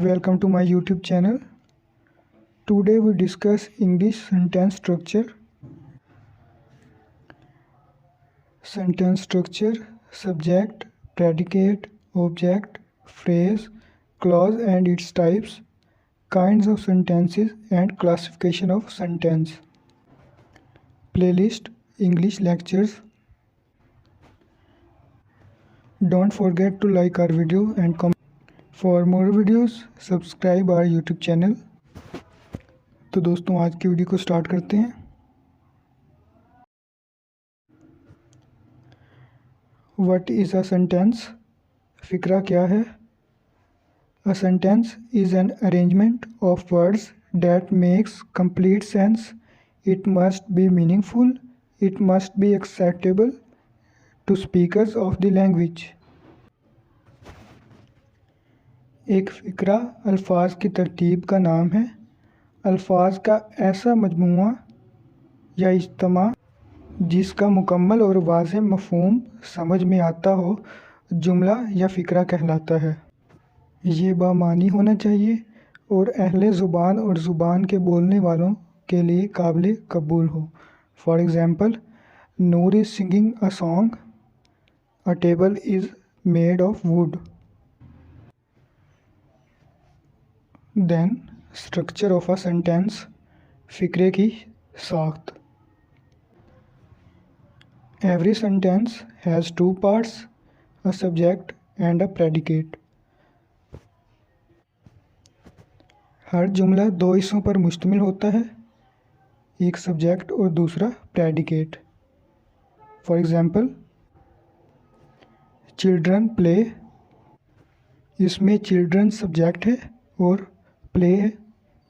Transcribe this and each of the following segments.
Welcome to my YouTube channel. Today we discuss English sentence structure. Sentence structure, subject, predicate, object, phrase, clause and its types, kinds of sentences and classification of sentence. Playlist, English lectures. Don't forget to like our video and comment. For more videos, subscribe our YouTube channel. तो दोस्तों आज की video को start करते हैं। What is a sentence? फिक्रा क्या है? A sentence is an arrangement of words that makes complete sense. It must be meaningful. It must be acceptable to speakers of the language. एक फ़िक्रा अल्फाज की तरतीब का नाम है। अल्फाज का ऐसा मजमूआ या इज्तिमा जिसका मुकम्मल और वाज़ेह मफ़हूम समझ में आता हो जुमला या फ़िक्रा कहलाता है। ये बामानी होना चाहिए और अहले ज़ुबान और ज़ुबान के बोलने वालों के लिए काबिल कबूल हो। For example, Noor is singing a song, a table is made of wood. Then structure of a sentence, फ़िक्रे की साख्त। Every sentence has two parts, a subject and a predicate. हर जुमला दो हिस्सों पर मुश्तमिल होता है, एक सब्जेक्ट और दूसरा predicate. For example, children play, इसमें चिल्ड्रन सब्जेक्ट है और प्ले है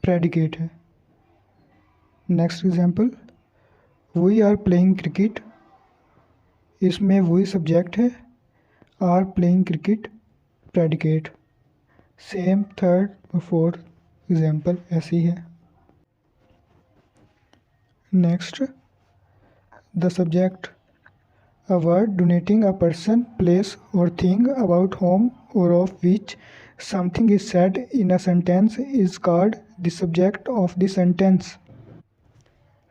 प्रेडिकेट है। Next example, we are playing cricket, इसमें वी सब्जेक्ट है, are playing cricket predicate. Same third और फोर्थ एग्जाम्पल ऐसी है। Next, the subject, a word denoting a person, place or thing about whom or of which something is said in a sentence is called the subject of the sentence.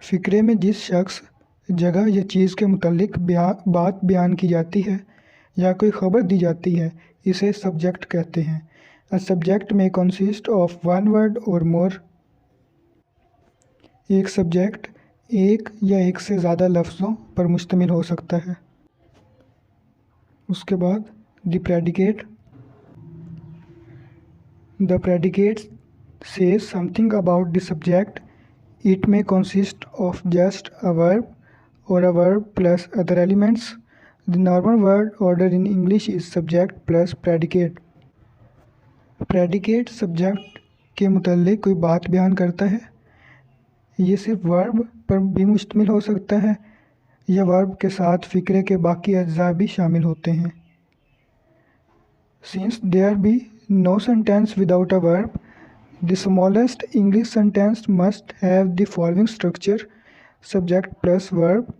फ़िक्रे में जिस शख्स, जगह या चीज़ के मुतालिक बात बयान की जाती है या कोई ख़बर दी जाती है, इसे सब्जेक्ट कहते हैं। A subject may consist of one word or more. एक सब्जेक्ट एक या एक से ज़्यादा लफ्ज़ों पर मुश्तमिल हो सकता है। उसके बाद the predicate, the predicate says something about the subject. It may consist of just a verb or a verb plus other elements. The normal word order in English is subject plus predicate. Predicate subject के मुताल्लिक कोई बात बयान करता है। ये सिर्फ verb पर भी मुश्तमिल हो सकता है या वर्ब के साथ फ़िक्रे के बाकी अज्जा भी शामिल होते हैं। Since there be no sentence without a verb, the smallest English sentence must have the following structure, subject plus verb.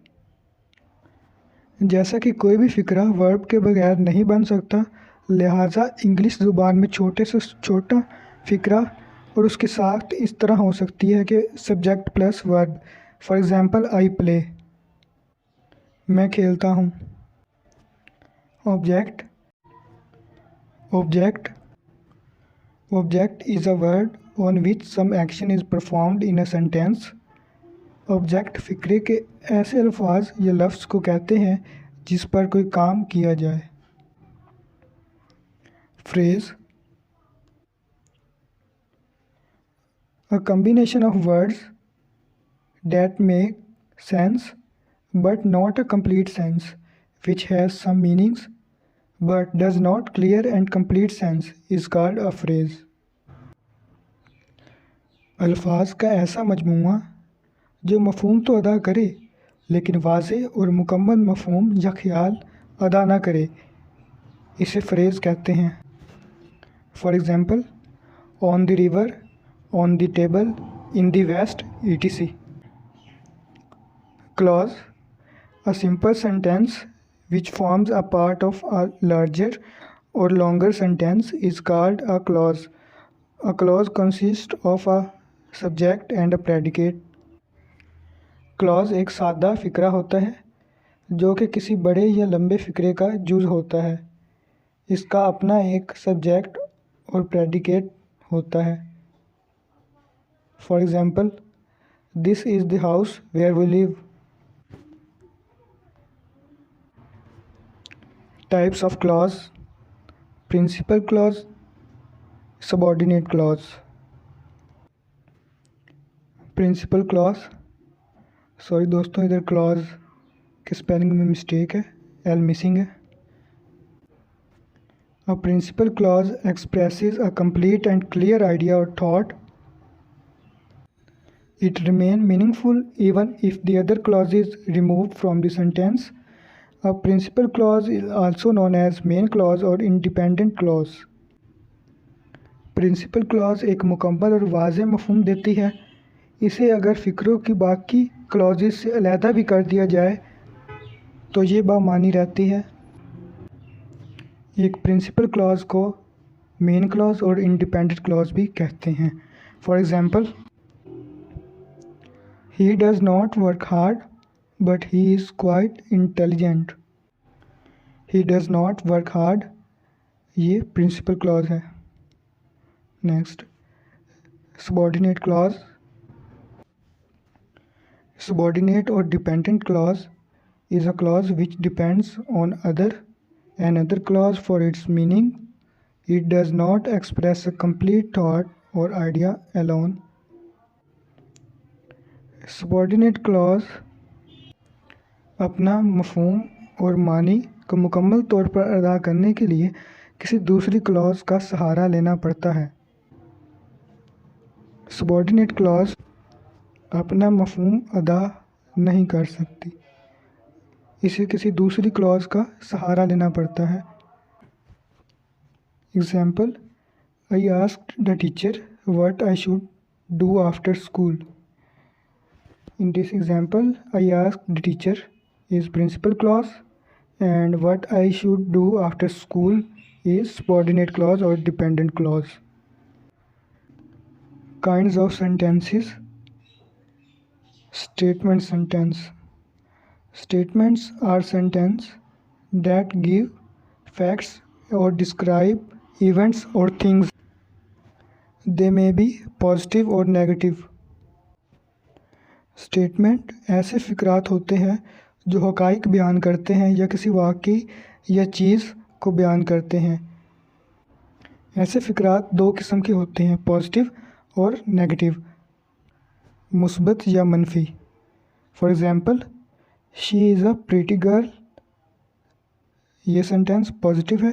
जैसा कि कोई भी फ़िक्रा वर्ब के बगैर नहीं बन सकता, लिहाजा इंग्लिश ज़ुबान में छोटे से छोटा फ़िक्रा और उसकी साख्त इस तरह हो सकती है कि subject plus verb. For example, I play, मैं खेलता हूँ। Object, object, object is a word on which some action is performed in a sentence. Object फ़िक्रे के ऐसे अल्फाज या लफ्ज़ को कहते हैं जिस पर कोई काम किया जाए। Phrase, a combination of words that make sense but not a complete sense, which has some meanings but does not clear and complete sense, is called a phrase. अल्फाज का ऐसा मजमूआ जो मफ़हूम तो अदा करे लेकिन वाज़ेह और मुकम्मल मफ़हूम या ख्याल अदा ना करे, इसे फ्रेज़ कहते हैं। For example, on the river, on the table, in the west, etc. Clause, a simple sentence which forms a part of a larger or longer sentence is called a clause. A clause consists of a subject and a predicate. Clause एक सादा फ़िक्रा होता है जो कि किसी बड़े या लंबे फ़िक्रे का जुज़ होता है। इसका अपना एक सब्जेक्ट और प्रेडिकेट होता है। For example, this is the house where we live. Types of clause: principal clause, subordinate clause. Principal clause, sorry दोस्तों, इधर क्लॉज के स्पेलिंग में मिस्टेक है, एल मिसिंग है। A principal clause expresses a complete and clear idea or thought. It remains meaningful even if the other clause is removed from the sentence. A principal clause is also known as main clause or independent clause. Principal clause एक मुकम्मल और वाज़ेह मफ़हूम देती है। इसे अगर फ़िक्रों की बाकी clauses से अलहदा भी कर दिया जाए तो ये बामानी रहती है। एक प्रिंसिपल क्लॉज को मेन क्लॉज और इंडिपेंडेंट क्लॉज भी कहते हैं। For example, he does not work hard but he is quite intelligent. He does not work hard, ये प्रिंसिपल क्लॉज है। Next, subordinate clause. सबऑर्डिनेट और dependent clause is a clause which depends on another clause for its meaning. It does not express a complete thought or idea alone. Subordinate clause अपना मफ़हूम और मानी को मुकम्मल तौर पर अदा करने के लिए किसी दूसरी क्लॉज का सहारा लेना पड़ता है। सबऑर्डिनेट क्लॉज अपना मफ़हूम अदा नहीं कर सकती, इसे किसी दूसरी क्लॉज का सहारा लेना पड़ता है। Example, I asked the teacher what I should do after school. In this example, I asked the teacher is principal clause and what I should do after school is subordinate clause और dependent clause. Kinds of sentences. Statement sentence. Statements are sentences that give facts or describe events or things. They may be positive or negative. Statement ऐसे फ़िक्रात होते हैं जो हक़ाइक़ बयान करते हैं या किसी वाक़ई या चीज़ को बयान करते हैं। ऐसे फ़िक्रात दो किस्म के होते हैं, पॉजिटिव और नेगेटिव, मुस्बत या मनफी। For example, she is a pretty girl, ये सेंटेंस पॉजिटिव है।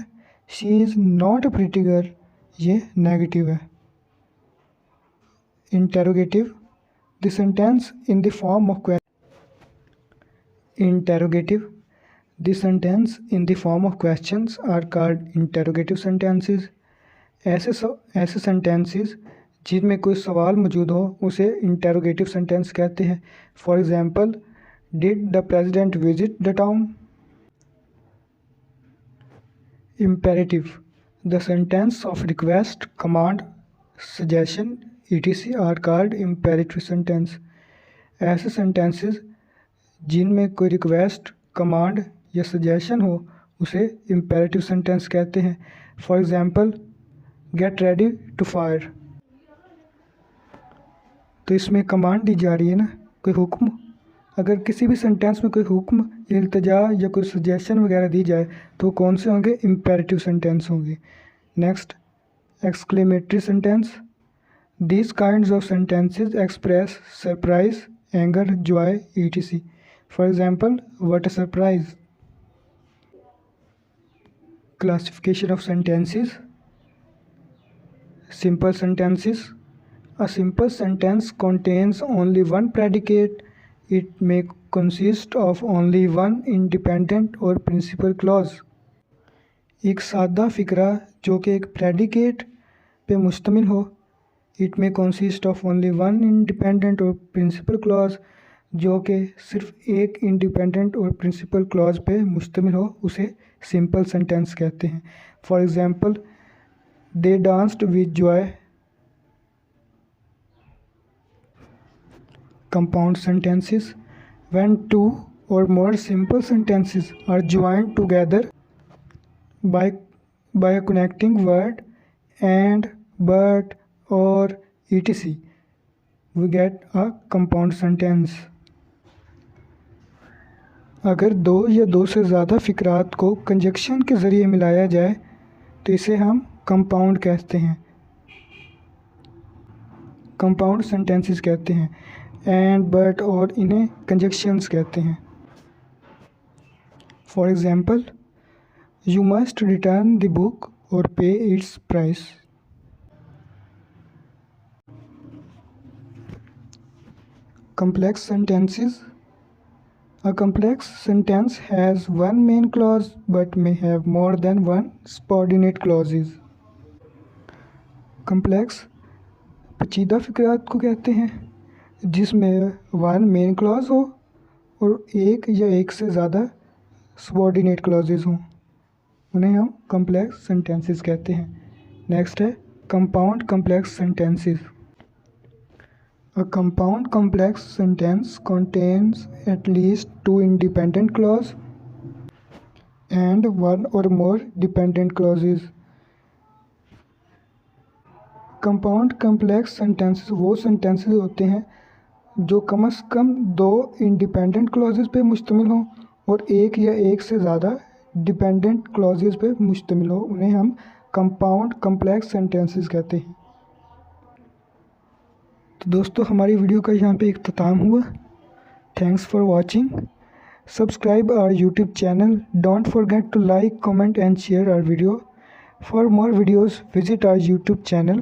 She is not a pretty girl, ये नेगेटिव है। Interrogative, the sentence in the form of interrogative, the sentence in the form of questions are called interrogative sentences. ऐसे sentences जिनमें कोई सवाल मौजूद हो उसे इंटेरोगेटिव सेंटेंस कहते हैं। For example, Did the president visit the town? Imperative, the sentence of request, command, suggestion, etc. are called imperative sentence. ऐसे sentences जिनमें कोई रिक्वेस्ट, कमांड या सजेशन हो उसे imperative sentence कहते हैं। For example, get ready to fire, तो इसमें कमांड दी जा रही है ना, कोई हुक्म। अगर किसी भी सेंटेंस में कोई हुक्म, इल्तिजा या कोई सजेशन वगैरह दी जाए तो कौन से होंगे? इम्पेरेटिव सेंटेंस होंगे। Next, exclamatory sentence. These kinds of sentences express surprise, anger, Joy, etc. For example, what a surprise. Classification of sentences. Simple sentences. A simple sentence contains only one predicate. It may consist of only one independent or principal clause. एक सादा फ़िक्रा जो कि एक predicate पे मुश्तमिल हो। It may consist of only one independent or principal clause, जो कि सिर्फ एक इंडिपेंडेंट और प्रिंसिपल क्लॉज पे मुश्तमिल हो, उसे सिंपल सेंटेंस कहते हैं। For example, they danced with Joy, compound sentences. When two or more simple sentences are joined together by a connecting word and, but, or, etc., we get a compound sentence. अगर दो या दो से ज़्यादा फ़िक्रात को conjunction के ज़रिए मिलाया जाए तो इसे हम कंपाउंड कहते हैं, कंपाउंड सेंटेंसेस कहते हैं. एंड, बट और इन्हें कंजक्शंस कहते हैं. For example, you must return the book और पे it's price. Complex sentences. A complex sentence has one main clause but may have more than one subordinate clauses. Complex पेचीदा फ़िक्रात को कहते हैं जिसमें वन मेन क्लॉज हो और एक या एक से ज़्यादा सबॉर्डिनेट क्लॉजेज हों, उन्हें हम कम्प्लेक्स सेंटेंसेस कहते हैं. नेक्स्ट है compound complex sentences. A compound complex sentence contains at least two independent clauses and one or more dependent clauses. Compound complex sentences वो sentences होते हैं जो कम से कम दो independent clauses पे मुश्तमिल हों और एक या एक से ज़्यादा dependent clauses पे मुश्तमिल हो, उन्हें हम compound complex sentences कहते हैं. तो दोस्तों, हमारी वीडियो का यहाँ पे इख्तिताम हुआ. Thanks for watching. Subscribe our YouTube channel. Don't forget to like, comment and share our video. For more videos visit our YouTube channel.